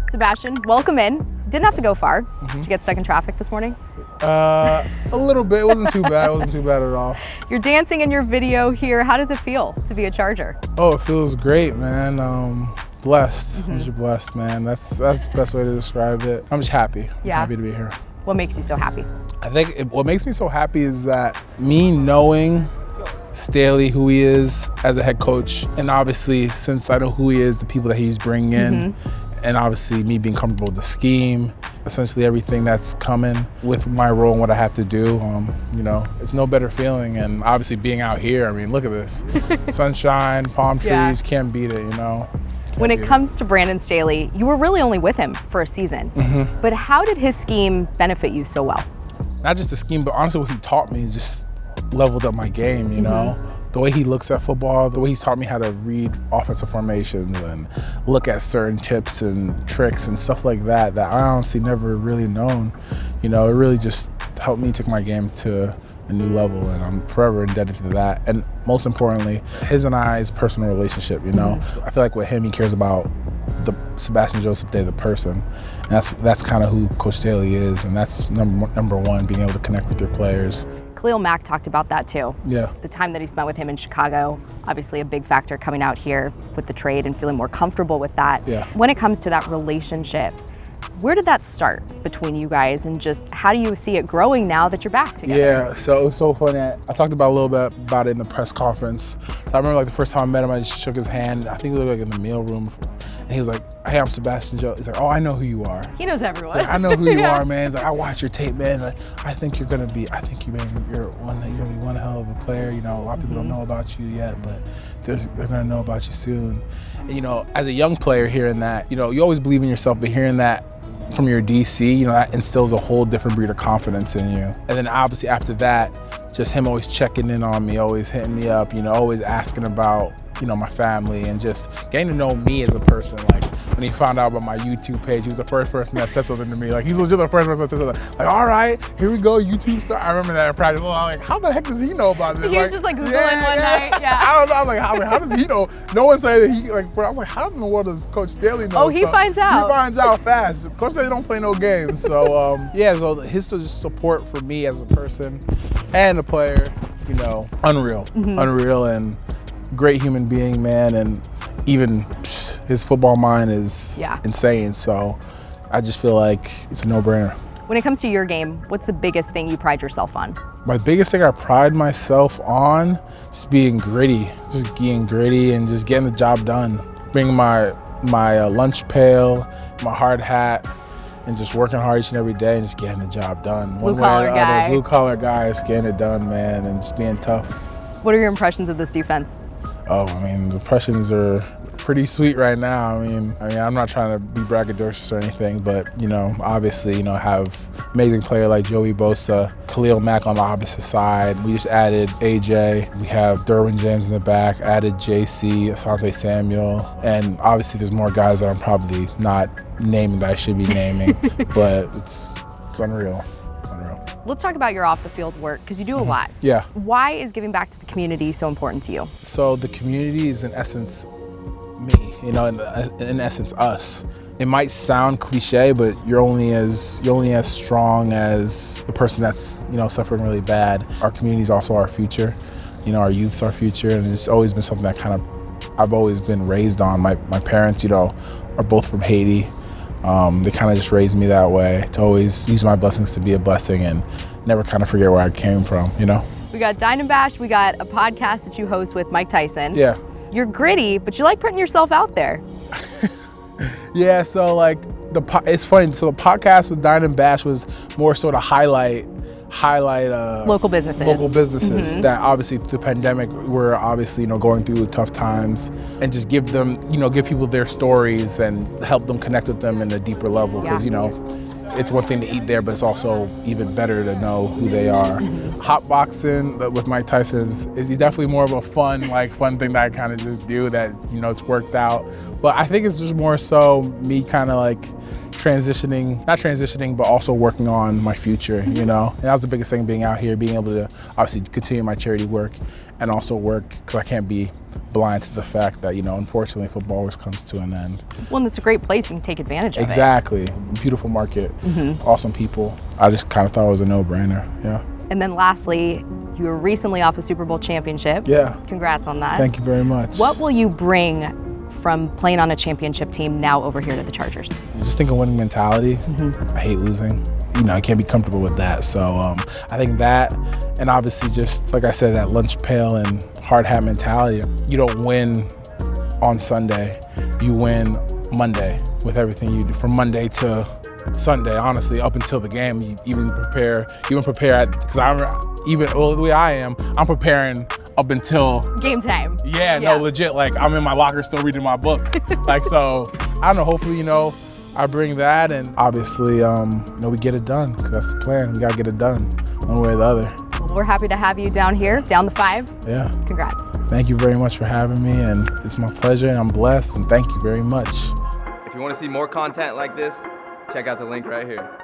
Sebastian, welcome in. Didn't have to go far. Did you get stuck in traffic this morning? A little bit. It wasn't too bad. It wasn't too bad at all. You're dancing in your video here. How does it feel to be a Charger? Oh, it feels great, man. Blessed. I'm just blessed, man. That's the best way to describe it. I'm just happy. I'm happy to be here. What makes you so happy? I think what makes me so happy is that me knowing Staley, who he is as a head coach, and obviously since I know who he is, the people that he's bringing in, and obviously me being comfortable with the scheme, essentially everything that's coming with my role and what I have to do, you know, it's no better feeling. And obviously being out here, I mean, look at this. Sunshine, palm trees, can't beat it, you know. When it comes to Brandon Staley, you were really only with him for a season. But how did his scheme benefit you so well? Not just the scheme, but honestly what he taught me just leveled up my game, you know? The way he looks at football, the way he's taught me how to read offensive formations and look at certain tips and tricks and stuff like that, that I honestly never really known. You know, it really just helped me take my game to a new level, and I'm forever indebted to that. And most importantly, his and I's personal relationship, you know? I feel like with him, he cares about the Sebastian Joseph-Day, the person. And that's kind of who Coach Staley is, and that's number one, being able to connect with your players. Khalil Mack talked about that too. Yeah. The time that he spent with him in Chicago, obviously a big factor coming out here with the trade and feeling more comfortable with that. Yeah. When it comes to that relationship, where did that start between you guys, and just how do you see it growing now that you're back together? Yeah, so it was so funny. I talked about a little bit about it in the press conference. So I remember like the first time I met him, I just shook his hand. I think we were like in the meal room, and he was like, "Hey, I'm Sebastian Joe." He's like, "Oh, I know who you are." He knows everyone. Like, I know who you are, man. He's like, "I watch your tape, man. Like, I think you're gonna be you're gonna be one hell of a player. You know, a lot of people don't know about you yet, but they're gonna know about you soon." And you know, as a young player, hearing that, you know, you always believe in yourself, but hearing that from your DC, you know, that instills a whole different breed of confidence in you. And then obviously after that, just him always checking in on me, always hitting me up, you know, always asking about, you know, my family and just getting to know me as a person. Like when he found out about my YouTube page, he was the first person that said something to me. Like he's legit the first person that said something. Like, all right, here we go, YouTube star. I remember that in practice. Well, I'm like, how the heck does he know about this? He was just like Googling one night. Yeah. I don't know. I was like, how does he know? No one said that he, like, I was like, how in the world does Coach Staley know? Oh, he finds out. He finds out fast. Coach Staley don't play no games. So yeah, so his support for me as a person and a player, you know, unreal. Unreal, and great human being, man, and even his football mind is insane. So I just feel like it's a no-brainer. When it comes to your game, what's the biggest thing you pride yourself on? My biggest thing I pride myself on, just being gritty and just getting the job done. Bringing my lunch pail, my hard hat, and just working hard each and every day and just getting the job done. Blue-collar guy. Blue-collar guy, just getting it done, man, and just being tough. What are your impressions of this defense? Oh, I mean, the impressions are pretty sweet right now. I mean, I'm not trying to be braggadocious or anything, but, you know, obviously, you know, have amazing player like Joey Bosa, Khalil Mack on the opposite side. We just added AJ. We have Derwin James in the back, added J.C., Asante Samuel, and obviously there's more guys that I'm probably not naming that I should be naming, but it's unreal. Let's talk about your off-the-field work, because you do a lot. Yeah. Why is giving back to the community so important to you? So the community is in essence me, you know, in essence us. It might sound cliche, but you're only as strong as the person that's, you know, suffering really bad. Our community is also our future. You know, our youth's our future, and it's always been something that I've always been raised on. My parents, you know, are both from Haiti. They kind of just raised me that way, to always use my blessings to be a blessing and never kind of forget where I came from, you know? We got Dine and Bash, we got a podcast that you host with Mike Tyson. Yeah. You're gritty, but you like putting yourself out there. Yeah, so like, it's funny, so the podcast with Dine and Bash was more so to highlight local businesses that obviously through the pandemic were obviously, you know, going through tough times, and just give them, you know, give people their stories and help them connect with them in a deeper level, because you know, it's one thing to eat there, but it's also even better to know who they are. Hotboxing with Mike Tyson is definitely more of a fun thing that I kind of just do, that, you know, it's worked out. But I think it's just more so me kind of like not transitioning, but also working on my future, you know? And that was the biggest thing, being out here, being able to obviously continue my charity work and also work, because I can't be blind to the fact that, you know, unfortunately football always comes to an end. Well, and it's a great place. You can take advantage of it. Exactly. Beautiful market, awesome people. I just kind of thought it was a no-brainer, yeah. And then lastly, you were recently off a Super Bowl championship. Yeah. Congrats on that. Thank you very much. What will you bring from playing on a championship team now over here to the Chargers? Just think of winning mentality. I hate losing. You know, I can't be comfortable with that. So I think that, and obviously just, like I said, that lunch pail and hard hat mentality. You don't win on Sunday. You win Monday with everything you do, from Monday to Sunday, honestly, up until the game. You even prepare because the way I am, I'm preparing up until game time. Yeah, no, legit. Like, I'm in my locker still reading my book. Like, so I don't know. Hopefully, you know, I bring that, and obviously, you know, we get it done, because that's the plan. We gotta get it done, one way or the other. Well, we're happy to have you down here, down the 5. Yeah. Congrats. Thank you very much for having me, and it's my pleasure, and I'm blessed, and thank you very much. If you want to see more content like this, check out the link right here.